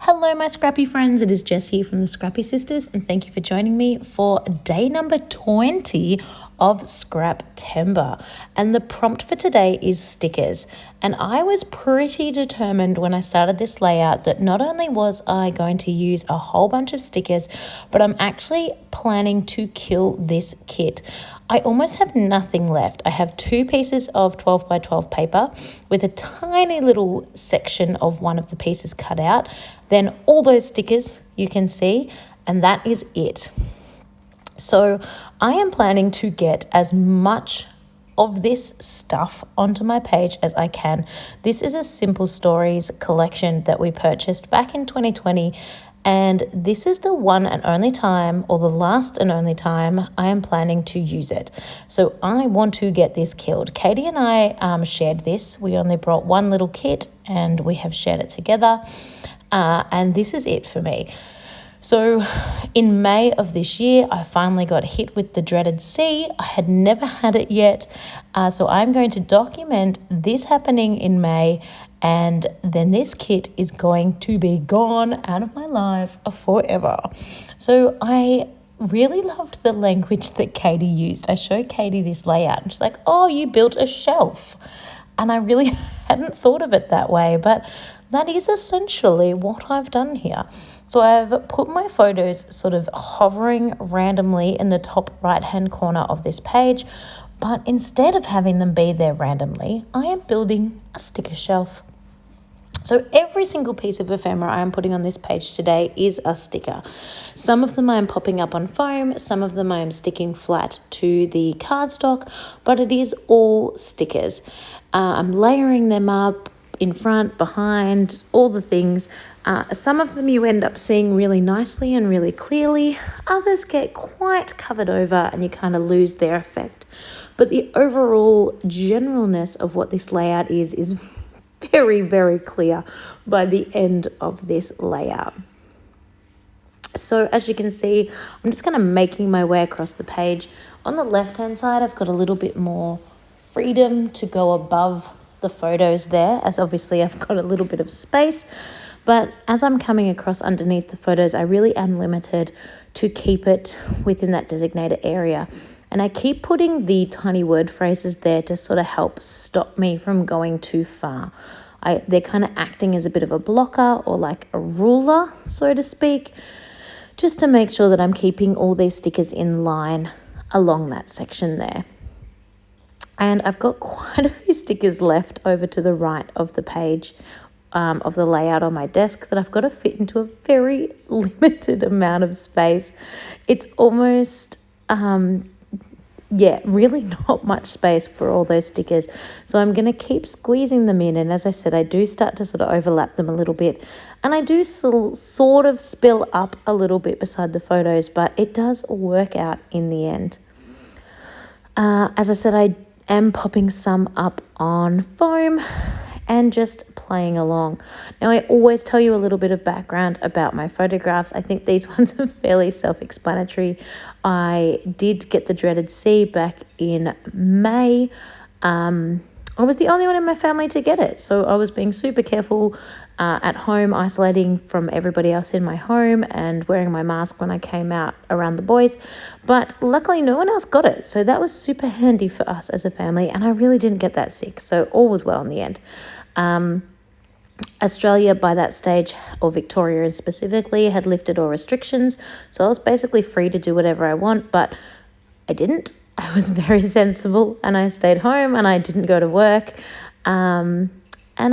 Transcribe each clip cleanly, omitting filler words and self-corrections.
Hello, my Scrappy friends. It is Jess here from the Scrappy Sisters, and thank you for joining me for day number 20 of Scraptember. And the prompt for today is stickers. And I was pretty determined when I started this layout that not only was I going to use a whole bunch of stickers, but I'm actually planning to kill this kit. I almost have nothing left. I have 2 pieces of 12 by 12 paper with a tiny little section of one of the pieces cut out. Then all those stickers you can see, and that is it. So I am planning to get as much of this stuff onto my page as I can. This is a Simple Stories collection that we purchased back in 2020. And this is the one and only time, or the last and only time, I am planning to use it. So I want to get this killed. Katie and I shared this. We only brought one little kit and we have shared it together. And this is it for me. So in May of this year, I finally got hit with the dreaded C. I had never had it yet. So I'm going to document this happening in May, and then this kit is going to be gone out of my life forever. So I really loved the language that Katie used. I showed Katie this layout and she's like, "Oh, you built a shelf." And I really hadn't thought of it that way, but that is essentially what I've done here. So I've put my photos sort of hovering randomly in the top right-hand corner of this page, but instead of having them be there randomly, I am building a sticker shelf. So every single piece of ephemera I am putting on this page today is a sticker. Some of them I am popping up on foam, some of them I am sticking flat to the cardstock, but it is all stickers. I'm layering them up in front, behind, all the things. Some of them you end up seeing really nicely and really clearly. Others get quite covered over and you kind of lose their effect. But the overall generalness of what this layout is very, very clear by the end of this layout. So as you can see, I'm just kind of making my way across the page. On the left-hand side, I've got a little bit more freedom to go above the photos there, as obviously I've got a little bit of space. But as I'm coming across underneath the photos, I really am limited to keep it within that designated area. And I keep putting the tiny word phrases there to sort of help stop me from going too far. They're kind of acting as a bit of a blocker or like a ruler, so to speak, just to make sure that I'm keeping all these stickers in line along that section there. And I've got quite a few stickers left over to the right of the page of the layout on my desk that I've got to fit into a very limited amount of space. It's almost, really not much space for all those stickers. So I'm going to keep squeezing them in. And as I said, I do start to sort of overlap them a little bit. And I do sort of spill up a little bit beside the photos, but it does work out in the end. As I said, I am popping some up on foam and just playing along. Now, I always tell you a little bit of background about my photographs. I think these ones are fairly self-explanatory. I did get the dreaded C back in May. I was the only one in my family to get it, so I was being super careful at home, isolating from everybody else in my home and wearing my mask when I came out around the boys. But luckily no one else got it, so that was super handy for us as a family, and I really didn't get that sick, so all was well in the end. Australia by that stage, or Victoria specifically, had lifted all restrictions, so I was basically free to do whatever I want, but I didn't. I was very sensible and I stayed home and I didn't go to work. And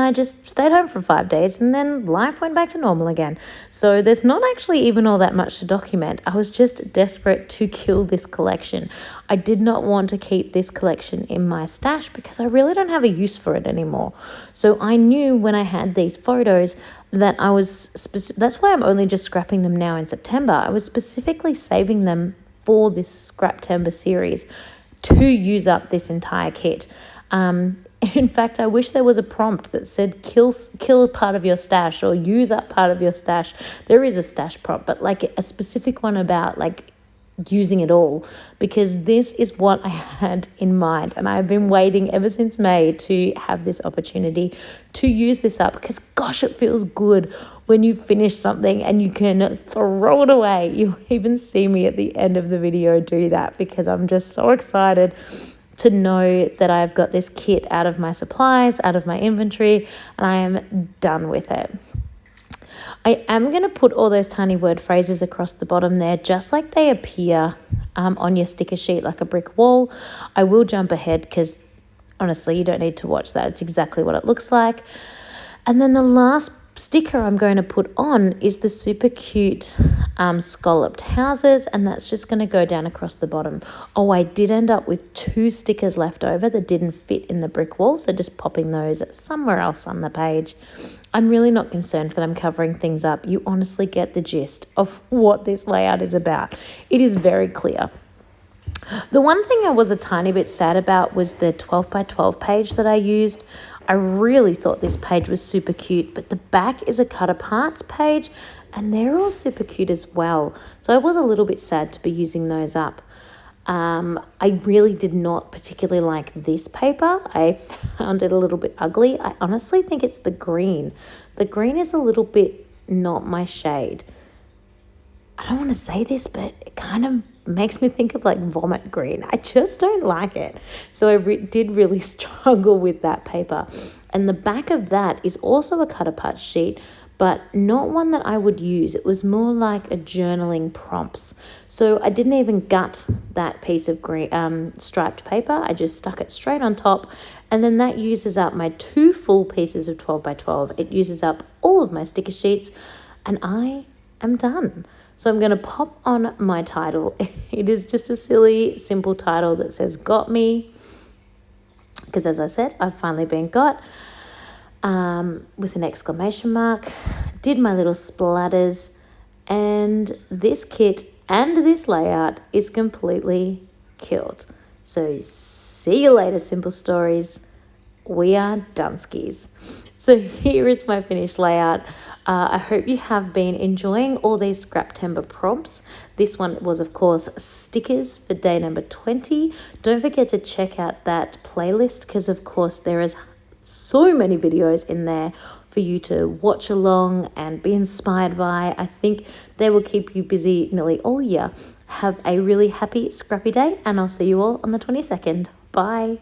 I just stayed home for 5 days and then life went back to normal again. So there's not actually even all that much to document. I was just desperate to kill this collection. I did not want to keep this collection in my stash because I really don't have a use for it anymore. So I knew when I had these photos that I was, that's why I'm only just scrapping them now in September. I was specifically saving them for this Scraptember series to use up this entire kit. In fact, I wish there was a prompt that said kill a part of your stash or use up part of your stash. There is a stash prompt, but like a specific one about like using it all, because this is what I had in mind, and I've been waiting ever since May to have this opportunity to use this up, because gosh, it feels good when you finish something and you can throw it away. You even see me at the end of the video do that, because I'm just so excited to know that I've got this kit out of my supplies, out of my inventory, and I am done with it. I am going to put all those tiny word phrases across the bottom there, just like they appear on your sticker sheet, like a brick wall. I will jump ahead because honestly, you don't need to watch that. It's exactly what it looks like. And then the last sticker I'm going to put on is the super cute scalloped houses, and that's just going to go down across the bottom. Oh, I did end up with 2 stickers left over that didn't fit in the brick wall, so just popping those somewhere else on the page. I'm really not concerned that I'm covering things up. You honestly get the gist of what this layout is about. It is very clear. The one thing I was a tiny bit sad about was the 12 by 12 page that I used. I really thought this page was super cute, but the back is a cut aparts page and they're all super cute as well. So I was a little bit sad to be using those up. I really did not particularly like this paper. I found it a little bit ugly. I honestly think it's the green. The green is a little bit not my shade. I don't want to say this, but it kind of makes me think of like vomit green. I just don't like it. So I did really struggle with that paper. And the back of that is also a cut apart sheet, but not one that I would use. It was more like a journaling prompts. So I didn't even gut that piece of green striped paper. I just stuck it straight on top. And then that uses up my 2 full pieces of 12 by 12. It uses up all of my sticker sheets and I am done. So I'm going to pop on my title. It is just a silly, simple title that says "Got Me," because as I said, I've finally been got, with an exclamation mark. Did my little splatters, and this kit and this layout is completely killed. So see you later, Simple Stories. We are Dunskies. So here is my finished layout. I hope you have been enjoying all these Scraptember prompts. This one was, of course, stickers for day number 20. Don't forget to check out that playlist, because, of course, there is so many videos in there for you to watch along and be inspired by. I think they will keep you busy nearly all year. Have a really happy, scrappy day, and I'll see you all on the 22nd. Bye.